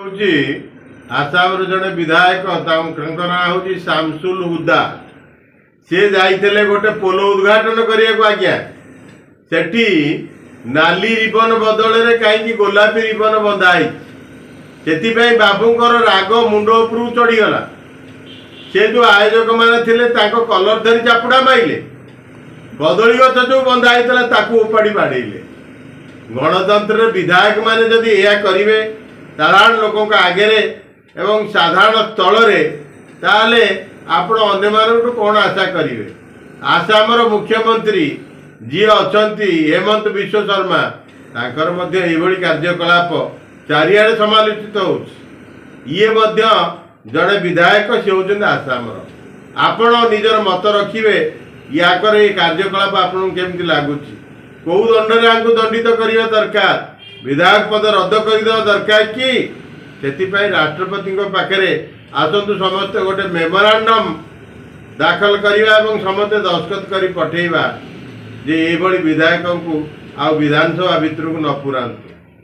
हूँ आसाम जड़े विधायक ना हूँ शामसुल हुदा सी जाइए गोटे पोल उद्घाटन करने को आज्ञा सेठी नाली रिबन बदल में कहीं गोलापी रिबन बंधाई से बाबूंर राग मुंड उपरू चढ़ीगला से जो आयोजक मैंने कलर धरी चापुड़ा माइले कदली गछ जो बंधा होता उपाड़ी बाड़े गणतंत्र विधायक माने जदि यह करेंगे साधारण लोकों आगे एवं साधारण स्थल ताले आपण अन्य मानक कौन आशा करेंगे। आसामर मुख्यमंत्री जी अच्छा हेमंत विश्व शर्मा तांकर मध्य एभली कार्यकलाप चारिआडे समालोचित हो जड़े विधायक से होते आसामर आपण निजर मत रखिए याकर ये कार्यकलाप आपको केमती लगुच कौ दंडे आपको दंडित करने दरकार विधायक पद रद्द करदे दरकार कि से राष्ट्रपति पाखे आसतु समस्ते गोटे मेमोरांडम दाखल करवा और समस्ते दस्तखत कर पठेवा जे ये विधायक को आ विधानसभा भितर को न पुरांतु।